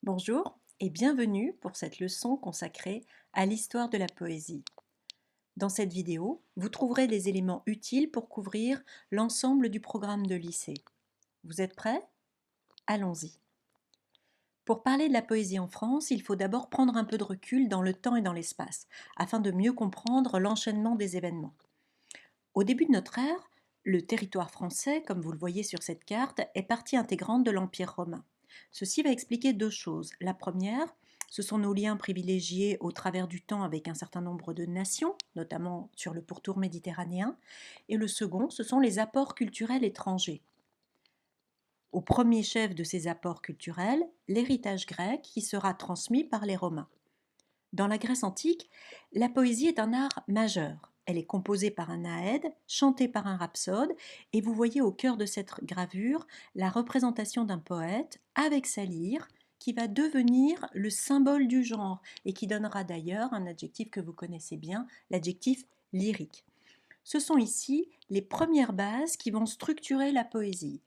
Bonjour et bienvenue pour cette leçon consacrée à l'histoire de la poésie. Dans cette vidéo, vous trouverez des éléments utiles pour couvrir l'ensemble du programme de lycée. Vous êtes prêts? Allons-y. Pour parler de la poésie en France, il faut d'abord prendre un peu de recul dans le temps et dans l'espace, afin de mieux comprendre l'enchaînement des événements. Au début de notre ère, le territoire français, comme vous le voyez sur cette carte, est partie intégrante de l'Empire romain. Ceci va expliquer deux choses. La première, ce sont nos liens privilégiés au travers du temps avec un certain nombre de nations, notamment sur le pourtour méditerranéen. Et le second, ce sont les apports culturels étrangers. Au premier chef de ces apports culturels, l'héritage grec qui sera transmis par les Romains. Dans la Grèce antique, la poésie est un art majeur. Elle est composée par un naède, chantée par un rhapsode, et vous voyez au cœur de cette gravure la représentation d'un poète avec sa lyre, qui va devenir le symbole du genre, et qui donnera d'ailleurs un adjectif que vous connaissez bien, l'adjectif lyrique. Ce sont ici les premières bases qui vont structurer la poésie.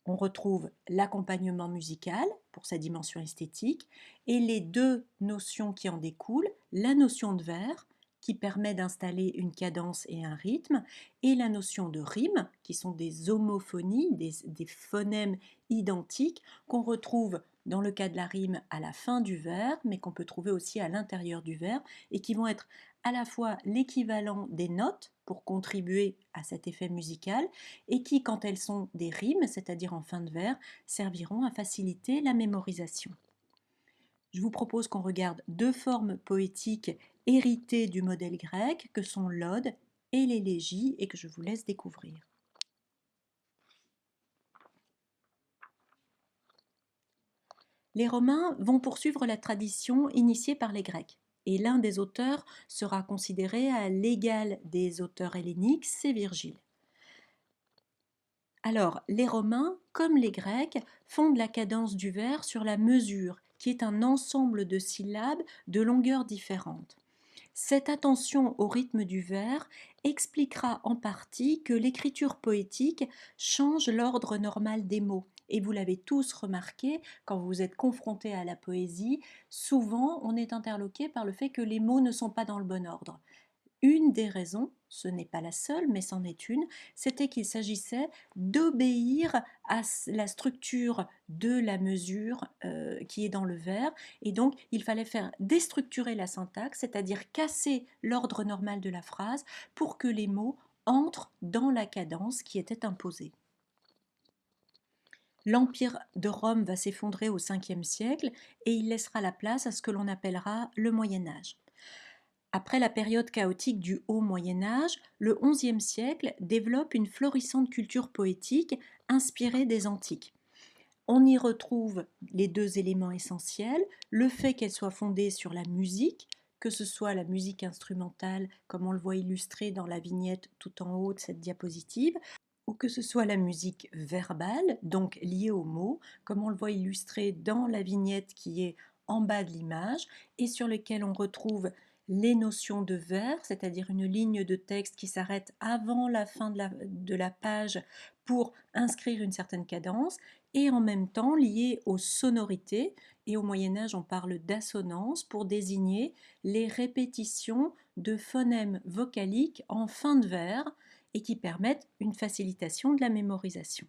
On retrouve l'accompagnement musical pour sa dimension esthétique et les deux notions qui en découlent, la notion de vers qui permet d'installer une cadence et un rythme, et la notion de rime qui sont des homophonies, des phonèmes identiques qu'on retrouve dans le cas de la rime à la fin du vers, mais qu'on peut trouver aussi à l'intérieur du vers, et qui vont être à la fois l'équivalent des notes pour contribuer à cet effet musical, et qui, quand elles sont des rimes, c'est-à-dire en fin de vers, serviront à faciliter la mémorisation. Je vous propose qu'on regarde deux formes poétiques héritées du modèle grec, que sont l'ode et l'élégie, et que je vous laisse découvrir. Les Romains vont poursuivre la tradition initiée par les Grecs, et l'un des auteurs sera considéré à l'égal des auteurs helléniques, c'est Virgile. Alors, les Romains, comme les Grecs, fondent la cadence du vers sur la mesure, qui est un ensemble de syllabes de longueurs différentes. Cette attention au rythme du vers expliquera en partie que l'écriture poétique change l'ordre normal des mots. Et vous l'avez tous remarqué, quand vous êtes confronté à la poésie, souvent on est interloqué par le fait que les mots ne sont pas dans le bon ordre. Une des raisons, ce n'est pas la seule, mais c'en est une, c'était qu'il s'agissait d'obéir à la structure de la mesure qui est dans le vers, et donc il fallait faire déstructurer la syntaxe, c'est-à-dire casser l'ordre normal de la phrase pour que les mots entrent dans la cadence qui était imposée. L'Empire de Rome va s'effondrer au 5e siècle et il laissera la place à ce que l'on appellera le Moyen Âge. Après la période chaotique du Haut Moyen Âge, le XIe siècle développe une florissante culture poétique inspirée des Antiques. On y retrouve les deux éléments essentiels, le fait qu'elle soit fondée sur la musique, que ce soit la musique instrumentale, comme on le voit illustré dans la vignette tout en haut de cette diapositive, ou que ce soit la musique verbale, donc liée aux mots, comme on le voit illustré dans la vignette qui est en bas de l'image, et sur lequel on retrouve les notions de vers, c'est-à-dire une ligne de texte qui s'arrête avant la fin de la page pour inscrire une certaine cadence, et en même temps liée aux sonorités, et au Moyen Âge on parle d'assonance pour désigner les répétitions de phonèmes vocaliques en fin de vers, et qui permettent une facilitation de la mémorisation.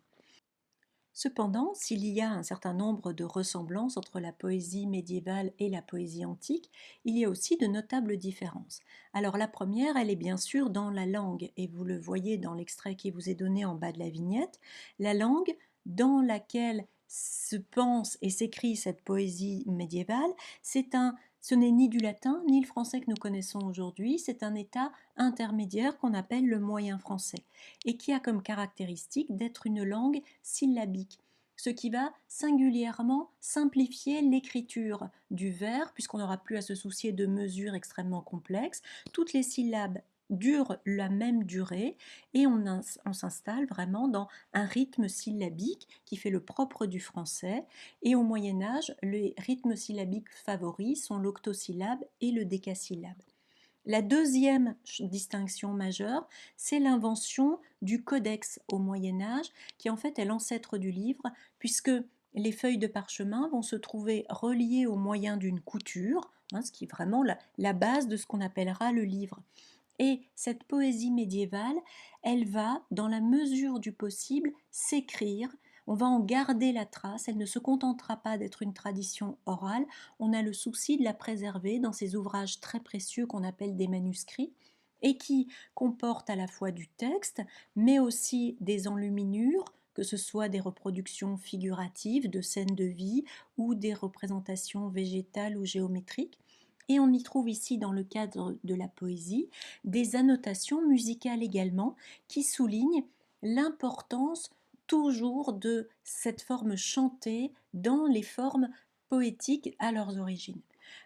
Cependant, s'il y a un certain nombre de ressemblances entre la poésie médiévale et la poésie antique, il y a aussi de notables différences. Alors la première, elle est bien sûr dans la langue, et vous le voyez dans l'extrait qui vous est donné en bas de la vignette, la langue dans laquelle se pense et s'écrit cette poésie médiévale, ce n'est ni du latin ni le français que nous connaissons aujourd'hui, c'est un état intermédiaire qu'on appelle le moyen français, et qui a comme caractéristique d'être une langue syllabique, ce qui va singulièrement simplifier l'écriture du vers, puisqu'on n'aura plus à se soucier de mesures extrêmement complexes. Toutes les syllabes durent la même durée et on s'installe vraiment dans un rythme syllabique qui fait le propre du français. Et au Moyen Âge, les rythmes syllabiques favoris sont l'octosyllabe et le décasyllabe. La deuxième distinction majeure, c'est l'invention du codex au Moyen Âge, qui en fait est l'ancêtre du livre, puisque Les feuilles de parchemin vont se trouver reliées au moyen d'une couture, hein, ce qui est vraiment la base de ce qu'on appellera le livre. Et cette poésie médiévale, elle va, dans la mesure du possible, s'écrire. On va en garder la trace, elle ne se contentera pas d'être une tradition orale, on a le souci de la préserver dans ces ouvrages très précieux qu'on appelle des manuscrits et qui comportent à la fois du texte, mais aussi des enluminures, que ce soit des reproductions figuratives de scènes de vie ou des représentations végétales ou géométriques. Et on y trouve ici, dans le cadre de la poésie, des annotations musicales également qui soulignent l'importance toujours de cette forme chantée dans les formes poétiques à leurs origines.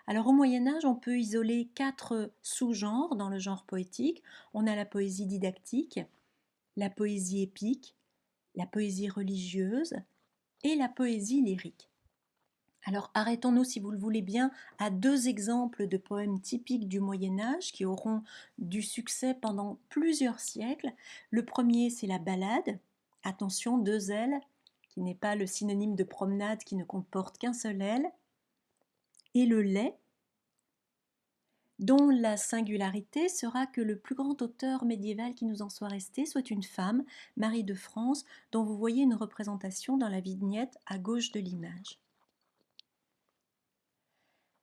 Alors au Moyen Âge, on peut isoler 4 sous-genres dans le genre poétique. On a la poésie didactique, la poésie épique, la poésie religieuse et la poésie lyrique. Alors arrêtons-nous, si vous le voulez bien, à 2 exemples de poèmes typiques du Moyen Âge qui auront du succès pendant plusieurs siècles. Le premier, c'est la ballade. Attention, 2 L, qui n'est pas le synonyme de promenade qui ne comporte qu'un seul L. Et le lait, dont la singularité sera que le plus grand auteur médiéval qui nous en soit resté soit une femme, Marie de France, dont vous voyez une représentation dans la vignette à gauche de l'image.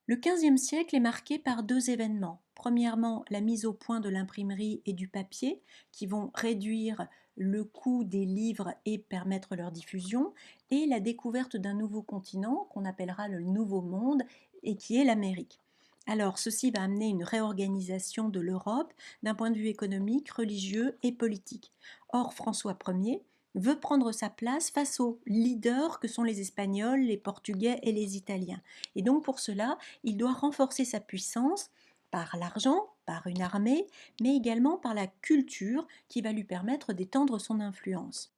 Le XVe siècle est marqué par 2 événements. Premièrement, la mise au point de l'imprimerie et du papier, qui vont réduire le coût des livres et permettre leur diffusion, et la découverte d'un nouveau continent qu'on appellera le Nouveau Monde et qui est l'Amérique. Alors, ceci va amener une réorganisation de l'Europe d'un point de vue économique, religieux et politique. Or, François Ier veut prendre sa place face aux leaders que sont les Espagnols, les Portugais et les Italiens. Et donc pour cela, il doit renforcer sa puissance par l'argent, par une armée, mais également par la culture qui va lui permettre d'étendre son influence.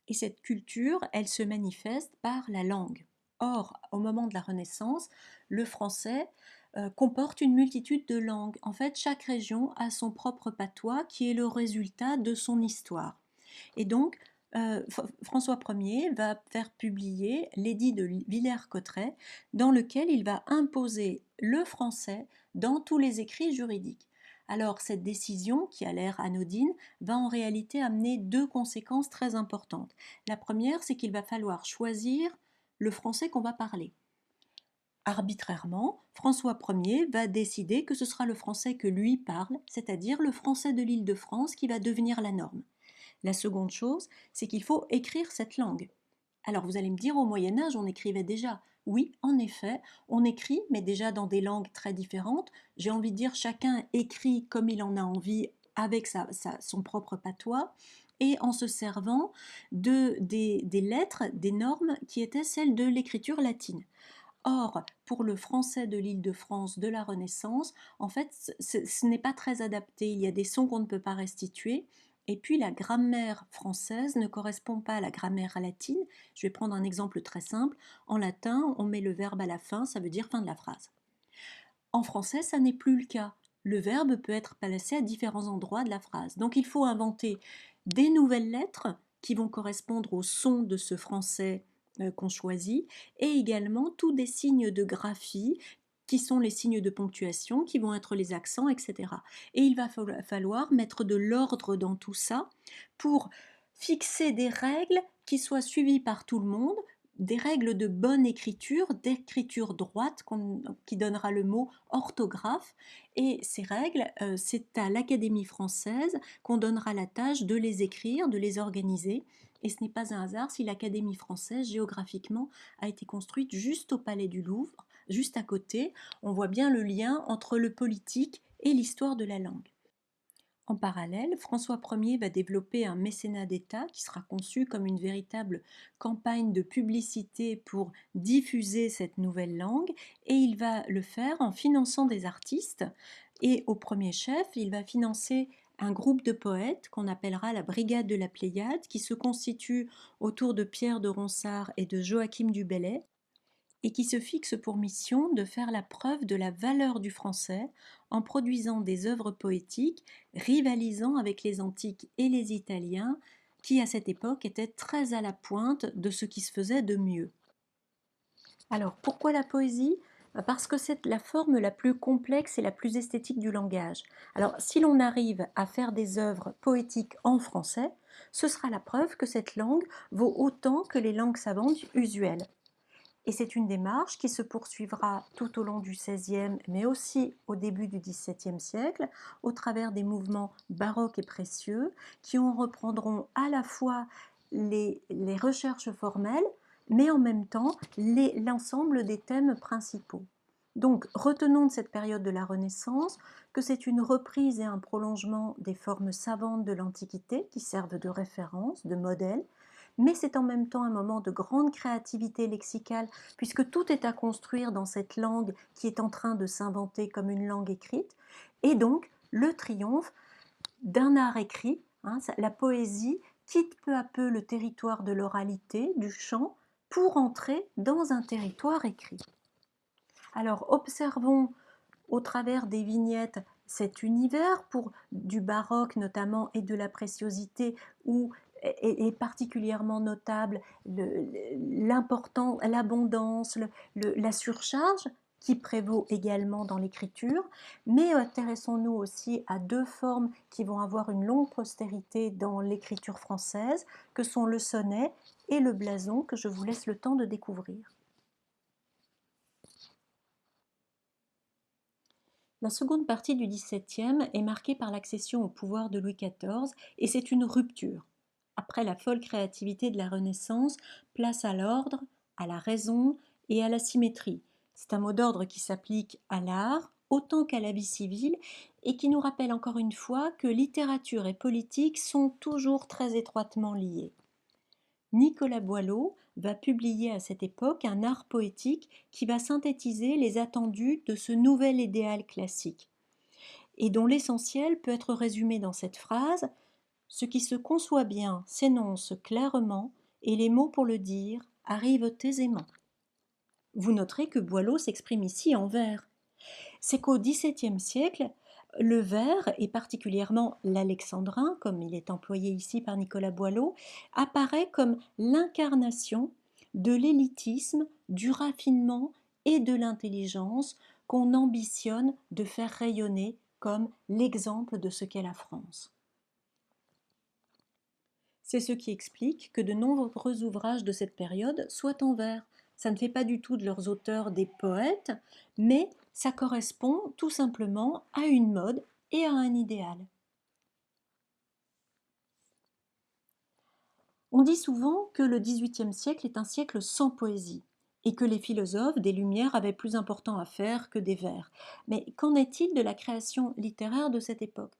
Et cette culture, elle se manifeste par la langue. Or, au moment de la Renaissance, le français comporte une multitude de langues. En fait, chaque région a son propre patois qui est le résultat de son histoire. Et donc, François Ier va faire publier l'édit de Villers-Cotterêts, dans lequel il va imposer le français dans tous les écrits juridiques. Alors, cette décision, qui a l'air anodine, va en réalité amener 2 conséquences très importantes. La première, c'est qu'il va falloir choisir le français qu'on va parler. Arbitrairement, François Ier va décider que ce sera le français que lui parle, c'est-à-dire le français de l'Île-de-France qui va devenir la norme. La seconde chose, c'est qu'il faut écrire cette langue. Alors vous allez me dire, au Moyen Âge, on écrivait déjà. Oui, en effet, on écrit, mais déjà dans des langues très différentes. J'ai envie de dire, chacun écrit comme il en a envie, avec son propre patois, et en se servant des lettres, des normes qui étaient celles de l'écriture latine. Or, pour le français de l'Île-de-France de la Renaissance, en fait, ce n'est pas très adapté. Il y a des sons qu'on ne peut pas restituer. Et puis, la grammaire française ne correspond pas à la grammaire latine. Je vais prendre un exemple très simple. En latin, on met le verbe à la fin, ça veut dire fin de la phrase. En français, ça n'est plus le cas. Le verbe peut être placé à différents endroits de la phrase. Donc, il faut inventer des nouvelles lettres qui vont correspondre au son de ce français qu'on choisit, et également tous des signes de graphie qui sont les signes de ponctuation, qui vont être les accents, etc. Et il va falloir mettre de l'ordre dans tout ça pour fixer des règles qui soient suivies par tout le monde, des règles de bonne écriture, d'écriture droite, qui donnera le mot orthographe. Et ces règles, c'est à l'Académie française qu'on donnera la tâche de les écrire, de les organiser. Et ce n'est pas un hasard si l'Académie française, géographiquement, a été construite juste au Palais du Louvre, juste à côté. On voit bien le lien entre le politique et l'histoire de la langue. En parallèle, François Ier va développer un mécénat d'État qui sera conçu comme une véritable campagne de publicité pour diffuser cette nouvelle langue, et il va le faire en finançant des artistes, et au premier chef, il va financer un groupe de poètes qu'on appellera la Brigade de la Pléiade, qui se constitue autour de Pierre de Ronsard et de Joachim du Bellay, et qui se fixe pour mission de faire la preuve de la valeur du français en produisant des œuvres poétiques rivalisant avec les antiques et les italiens qui à cette époque était très à la pointe de ce qui se faisait de mieux. Alors, pourquoi la poésie? Parce que c'est la forme la plus complexe et la plus esthétique du langage. Alors, si l'on arrive à faire des œuvres poétiques en français, ce sera la preuve que cette langue vaut autant que les langues savantes usuelles. Et c'est une démarche qui se poursuivra tout au long du XVIe, mais aussi au début du XVIIe siècle, au travers des mouvements baroques et précieux, qui en reprendront à la fois les recherches formelles, mais en même temps l'ensemble des thèmes principaux. Donc, retenons de cette période de la Renaissance que c'est une reprise et un prolongement des formes savantes de l'Antiquité qui servent de référence, de modèle, mais c'est en même temps un moment de grande créativité lexicale, puisque tout est à construire dans cette langue qui est en train de s'inventer comme une langue écrite, et donc le triomphe d'un art écrit, hein, la poésie quitte peu à peu le territoire de l'oralité, du chant, pour entrer dans un territoire écrit. Alors observons au travers des vignettes cet univers du baroque notamment et de la préciosité où est particulièrement notable l'abondance, la surcharge qui prévaut également dans l'écriture, mais intéressons-nous aussi à deux formes qui vont avoir une longue postérité dans l'écriture française, que sont le sonnet et le blason, que je vous laisse le temps de découvrir. La seconde partie du XVIIe est marquée par l'accession au pouvoir de Louis XIV et c'est une rupture. Après la folle créativité de la Renaissance, place à l'ordre, à la raison et à la symétrie. C'est un mot d'ordre qui s'applique à l'art autant qu'à la vie civile et qui nous rappelle encore une fois que littérature et politique sont toujours très étroitement liées. Nicolas Boileau va publier à cette époque un art poétique qui va synthétiser les attendus de ce nouvel idéal classique, et dont l'essentiel peut être résumé dans cette phrase: ce qui se conçoit bien s'énonce clairement, et les mots pour le dire arrivent aisément. Vous noterez que Boileau s'exprime ici en vers. C'est qu'au XVIIe siècle, le vers, et particulièrement l'alexandrin, comme il est employé ici par Nicolas Boileau, apparaît comme l'incarnation de l'élitisme, du raffinement et de l'intelligence qu'on ambitionne de faire rayonner comme l'exemple de ce qu'est la France. C'est ce qui explique que de nombreux ouvrages de cette période soient en vers. Ça ne fait pas du tout de leurs auteurs des poètes, mais ça correspond tout simplement à une mode et à un idéal. On dit souvent que le XVIIIe siècle est un siècle sans poésie et que les philosophes des Lumières avaient plus important à faire que des vers. Mais qu'en est-il de la création littéraire de cette époque?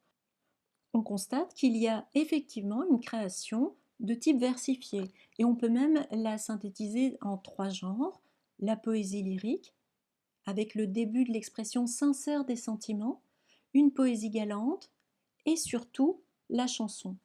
On constate qu'il y a effectivement une création de type versifié, et on peut même la synthétiser en trois genres: la poésie lyrique, avec le début de l'expression sincère des sentiments, une poésie galante, et surtout la chanson.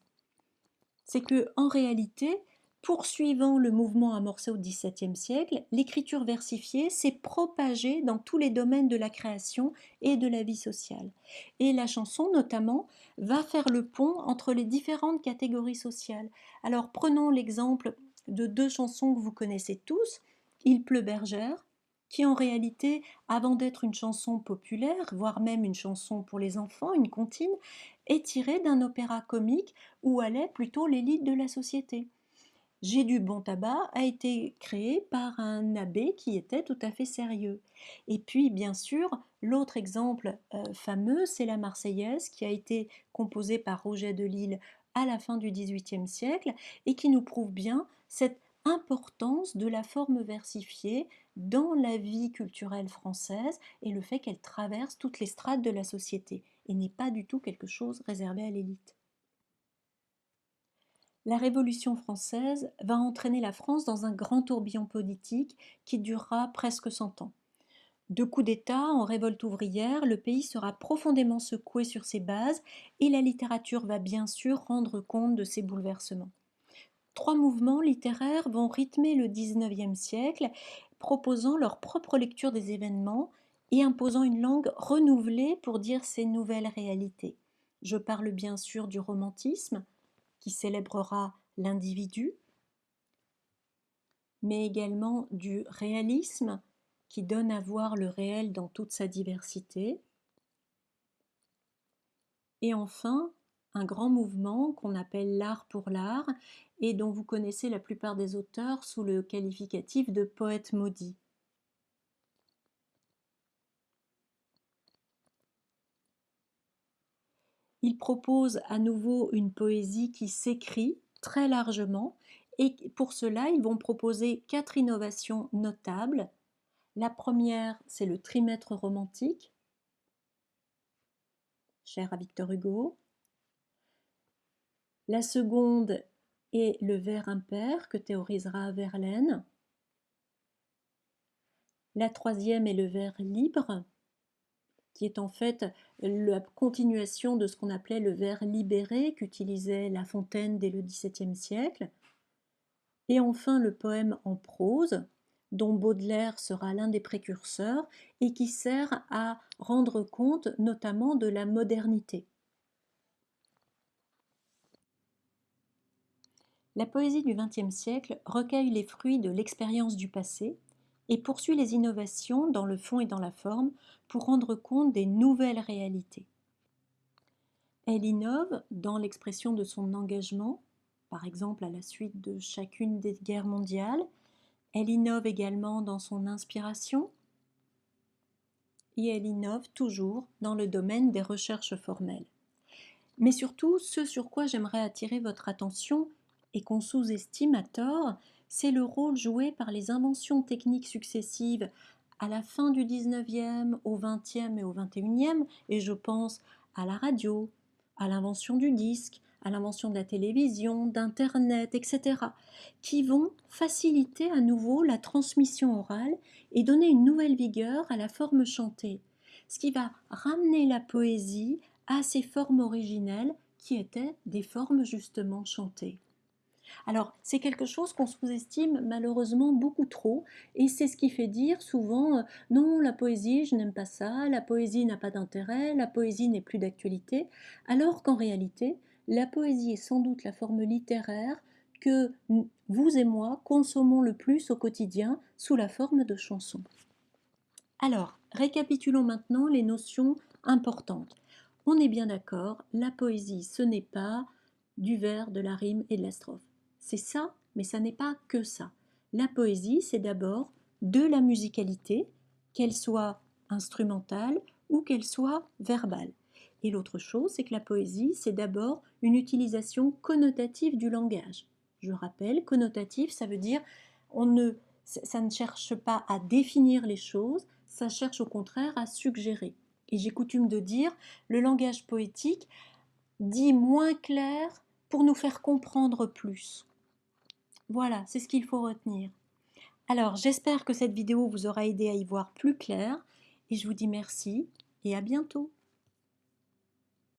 C'est que, en réalité, poursuivant le mouvement amorcé au XVIIe siècle, l'écriture versifiée s'est propagée dans tous les domaines de la création et de la vie sociale. Et la chanson, notamment, va faire le pont entre les différentes catégories sociales. Alors, prenons l'exemple de deux chansons que vous connaissez tous: Il pleut bergère, qui en réalité, avant d'être une chanson populaire, voire même une chanson pour les enfants, une comptine, est tirée d'un opéra comique où allait plutôt l'élite de la société. J'ai du bon tabac a été créé par un abbé qui était tout à fait sérieux. Et puis, bien sûr, l'autre exemple fameux, c'est la Marseillaise, qui a été composée par Roger de Lille à la fin du XVIIIe siècle et qui nous prouve bien cette importance de la forme versifiée dans la vie culturelle française et le fait qu'elle traverse toutes les strates de la société et n'est pas du tout quelque chose réservé à l'élite. La Révolution française va entraîner la France dans un grand tourbillon politique qui durera presque 100 ans. De coups d'État en révolte ouvrière, le pays sera profondément secoué sur ses bases et la littérature va bien sûr rendre compte de ces bouleversements. Trois mouvements littéraires vont rythmer le XIXe siècle, proposant leur propre lecture des événements et imposant une langue renouvelée pour dire ces nouvelles réalités. Je parle bien sûr du romantisme, qui célébrera l'individu, mais également du réalisme qui donne à voir le réel dans toute sa diversité. Et enfin, un grand mouvement qu'on appelle l'art pour l'art et dont vous connaissez la plupart des auteurs sous le qualificatif de poète maudit. Il propose à nouveau une poésie qui s'écrit très largement et pour cela, ils vont proposer 4 innovations notables. La première, c'est le trimètre romantique, cher à Victor Hugo. La seconde est le vers impair que théorisera Verlaine. La troisième est le vers libre, qui est en fait la continuation de ce qu'on appelait le vers libéré qu'utilisait La Fontaine dès le XVIIe siècle. Et enfin le poème en prose, dont Baudelaire sera l'un des précurseurs et qui sert à rendre compte notamment de la modernité. La poésie du XXe siècle recueille les fruits de l'expérience du passé et poursuit les innovations dans le fond et dans la forme pour rendre compte des nouvelles réalités. Elle innove dans l'expression de son engagement, par exemple à la suite de chacune des guerres mondiales. Elle innove également dans son inspiration et elle innove toujours dans le domaine des recherches formelles. Mais surtout, ce sur quoi j'aimerais attirer votre attention et qu'on sous-estime à tort, c'est le rôle joué par les inventions techniques successives à la fin du 19e, au 20e et au 21e, et je pense à la radio, à l'invention du disque, à l'invention de la télévision, d'Internet, etc., qui vont faciliter à nouveau la transmission orale et donner une nouvelle vigueur à la forme chantée, ce qui va ramener la poésie à ses formes originelles qui étaient des formes justement chantées. Alors, c'est quelque chose qu'on sous-estime malheureusement beaucoup trop, et c'est ce qui fait dire souvent non, la poésie, je n'aime pas ça, la poésie n'a pas d'intérêt, la poésie n'est plus d'actualité, alors qu'en réalité, la poésie est sans doute la forme littéraire que vous et moi consommons le plus au quotidien sous la forme de chansons. Alors, récapitulons maintenant les notions importantes. On est bien d'accord, la poésie, ce n'est pas du vers, de la rime et de la strophe. C'est ça, mais ça n'est pas que ça. La poésie, c'est d'abord de la musicalité, qu'elle soit instrumentale ou qu'elle soit verbale. Et l'autre chose, c'est que la poésie, c'est d'abord une utilisation connotative du langage. Je rappelle, connotatif, ça veut dire ça ne cherche pas à définir les choses, ça cherche au contraire à suggérer. Et j'ai coutume de dire, le langage poétique dit moins clair pour nous faire comprendre plus. Voilà, c'est ce qu'il faut retenir. Alors, j'espère que cette vidéo vous aura aidé à y voir plus clair et je vous dis merci et à bientôt.